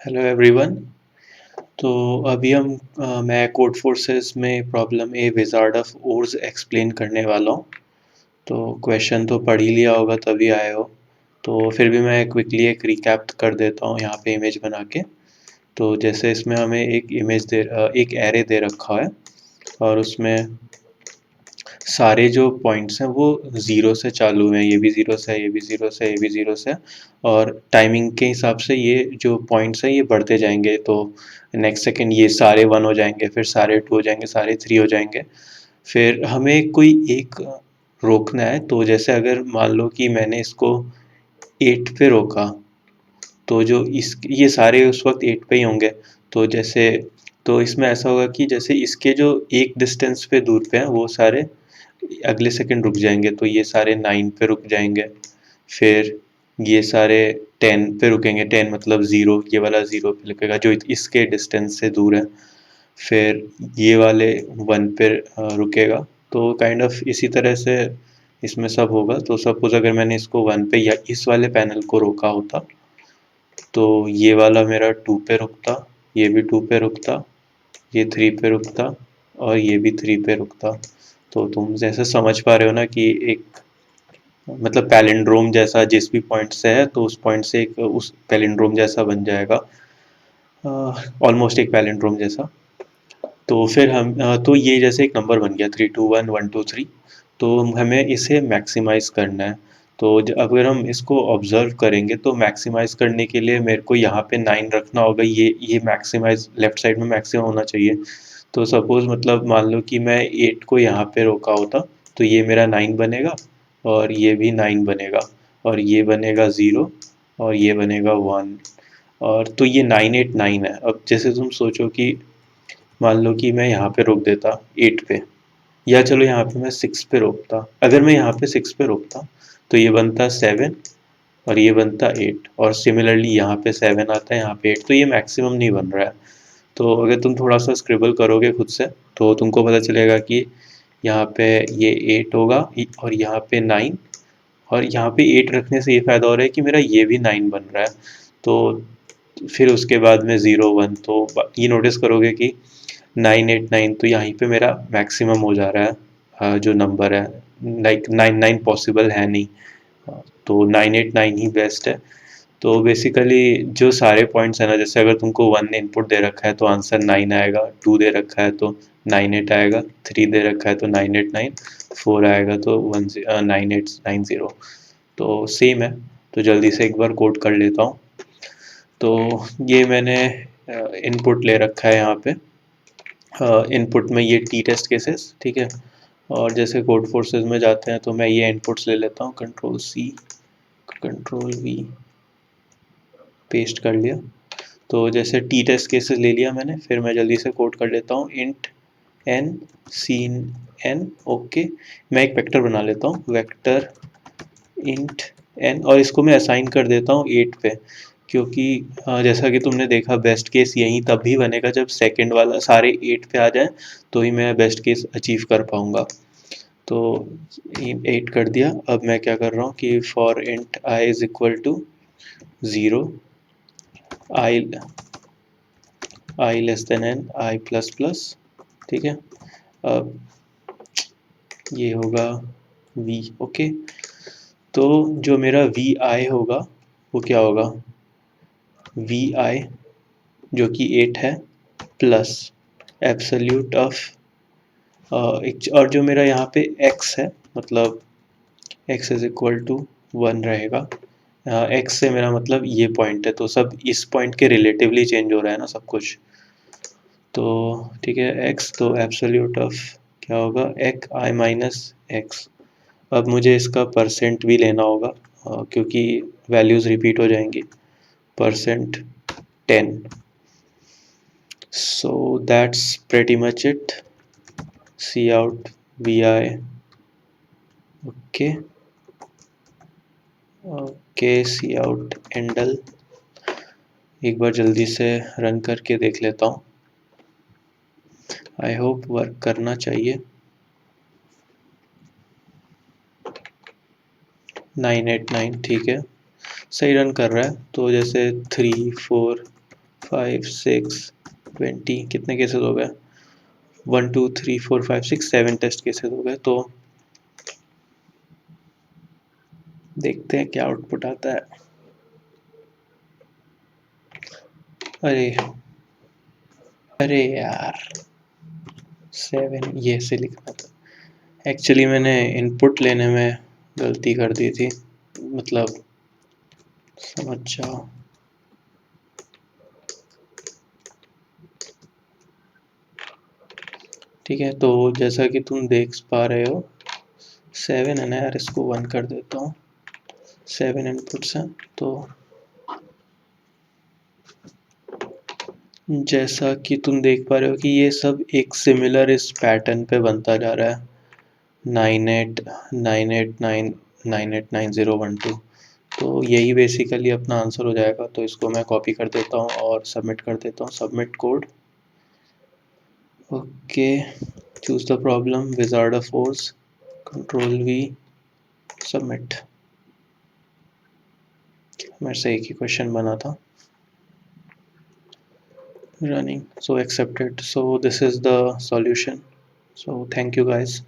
Hello everyone. तो अभी मैं कोड फोर्सेस में problem A wizard of ores explain करने वाला हूँ। तो क्वेश्चन तो पढ़ ही लिया होगा तभी आए हो। तो फिर भी मैं क्विकली एक रिकैप कर देता हूँ यहाँ पे इमेज बना के। तो जैसे इसमें हमें एक एरे दे रखा है और उसमें सारे जो पॉइंट्स हैं वो ज़ीरो से चालू हैं। ये भी ज़ीरो से है, ये भी ज़ीरो से है, ये भी ज़ीरो से है। और टाइमिंग के हिसाब से ये जो पॉइंट्स हैं ये बढ़ते जाएंगे। तो नेक्स्ट सेकंड ये सारे वन हो जाएंगे, फिर सारे टू हो जाएंगे, सारे थ्री हो जाएंगे। फिर हमें कोई एक रोकना है। तो जैसे अगर मान लो कि मैंने इसको 8 पे रोका, तो जो इस ये सारे उस वक्त 8 पे ही होंगे। तो जैसे तो इसमें ऐसा होगा कि जैसे इसके जो एक डिस्टेंस पे दूर पे हैं वो सारे अगले सेकंड रुक जाएंगे। तो ये सारे 9 पे रुक जाएंगे। फिर ये सारे 10 पे रुकेंगे। 10 मतलब ज़ीरो, ये वाला ज़ीरो पे रुकेगा जो इसके डिस्टेंस से दूर है। फिर ये वाले 1 पे रुकेगा। तो काइंड ऑफ इसी तरह से इसमें सब होगा। तो सपोज अगर मैंने इसको 1 पे या इस वाले पैनल को रोका होता, तो ये वाला मेरा 2 पे रुकता, ये भी 2 पे रुकता, ये 3 पे रुकता और ये भी 3 पे रुकता। तो तुम जैसे समझ पा रहे हो ना कि एक मतलब पैलिंड्रोम जैसा जिस भी पॉइंट से है तो उस पॉइंट से एक उस पैलिंड्रोम जैसा बन जाएगा। ऑलमोस्ट एक पैलिंड्रोम जैसा। तो फिर तो ये जैसे एक नंबर बन गया 321 123। तो हमें इसे मैक्सिमाइज करना है। तो अगर हम इसको ऑब्जर्व करेंगे तो मैक्सिमाइज करने के लिए मेरे को यहाँ पे 9 रखना होगा। ये मैक्सिमाइज लेफ्ट साइड में मैक्सिमम होना चाहिए। तो सपोज मतलब मान लो कि मैं 8 को यहाँ पे रोका होता, तो ये मेरा 9 बनेगा और ये भी 9 बनेगा और ये बनेगा 0 और ये बनेगा 1। और तो ये 989 है। अब जैसे तुम सोचो कि मान लो कि मैं यहाँ पे रोक देता 8 पे, या चलो यहाँ पे मैं 6 पे रोकता। अगर मैं यहाँ पे 6 पे रोकता तो ये बनता 7 और ये बनता 8। और सिमिलरली यहाँ पे 7 आता है, यहाँ पे 8। तो ये मैक्सिमम नहीं बन रहा है। तो अगर तुम थोड़ा सा स्क्रिबल करोगे खुद से तो तुमको पता चलेगा कि यहाँ पे ये 8 होगा और यहाँ पे 9। और यहाँ पे 8 रखने से ये फ़ायदा हो रहा है कि मेरा ये भी 9 बन रहा है। तो फिर उसके बाद में 0 1। तो ये नोटिस करोगे कि 989 तो यहीं पे मेरा मैक्सिमम हो जा रहा है। जो नंबर है लाइक 99 पॉसिबल है नहीं। तो 989 ही बेस्ट है। तो बेसिकली जो सारे पॉइंट्स है ना, जैसे अगर तुमको 1 इनपुट दे रखा है तो आंसर 9 आएगा, 2 दे रखा है तो 98 आएगा, 3 दे रखा है तो 989, 4 आएगा तो 9890। तो सेम है। तो जल्दी से एक बार कोड कर लेता हूँ। तो ये मैंने इनपुट ले रखा है यहाँ पे। इनपुट में ये टी टेस्ट केसेस, ठीक है। और जैसे कोड फोर्सेस में जाते हैं तो मैं ये इनपुट्स ले लेता हूँ, control C control V, paste कर लिया। तो जैसे टी टेस्ट केसेस ले लिया मैंने, फिर मैं जल्दी से कोड कर लेता हूँ int n cin n. Okay, मैं एक वेक्टर बना लेता हूँ, वेक्टर इंट एन, और इसको मैं असाइन कर देता हूँ 8 पे। क्योंकि जैसा कि तुमने देखा बेस्ट केस यही तभी बनेगा जब सेकंड वाला सारे 8 पे आ जाए, तो ही मैं बेस्ट केस अचीव कर पाऊंगा। तो 8 कर दिया। अब मैं क्या कर रहा हूँ कि for int i is equal to 0, i i less than n, i plus plus, ठीक है। अब ये होगा वी। ओके, तो जो मेरा वी आई होगा वो क्या होगा, वी आई जो कि 8 है प्लस एब्सोल्यूट ऑफ और जो मेरा यहाँ पे x है, मतलब x इज इक्वल टू 1 रहेगा। x से मेरा मतलब ये पॉइंट है, तो सब इस पॉइंट के रिलेटिवली चेंज हो रहा है ना सब कुछ। तो ठीक है, x तो एब्सोल्यूट ऑफ क्या होगा, एक आई माइनस एक्स। अब मुझे इसका परसेंट भी लेना होगा क्योंकि वैल्यूज़ रिपीट हो जाएंगी। Percent 10। so that's pretty much it. Cout v i. Okay okay, cout endl. एक बार जल्दी से रन करके देख लेता हूँ। आई होप वर्क करना चाहिए। 989 ठीक है, सही रन कर रहा है। तो जैसे 3 4 5 6 20 कितने केसेस हो गए? 1 2 3 4 5 6 7 टेस्ट केसेस हो गए। तो देखते हैं क्या आउटपुट आता है। अरे अरे यार 7 ये से लिखना था। एक्चुअली मैंने इनपुट लेने में गलती कर दी थी, मतलब समझ जाओ। ठीक है, तो जैसा कि तुम देख पा रहे हो 7 है ना यार, इसको 1 कर देता हूँ। 7 इनपुट्स हैं, तो जैसा कि तुम देख पा रहे हो कि ये सब एक सिमिलर इस पैटर्न पे बनता जा रहा है, 9898998012। तो यही बेसिकली अपना आंसर हो जाएगा। तो इसको मैं कॉपी कर देता हूँ और सबमिट कर देता हूँ। Submit code. Okay, choose the problem, wizard of ores, control we, submit. मेरे से एक ही क्वेश्चन बना था। Running, so accepted. So this is the solution. So thank you guys.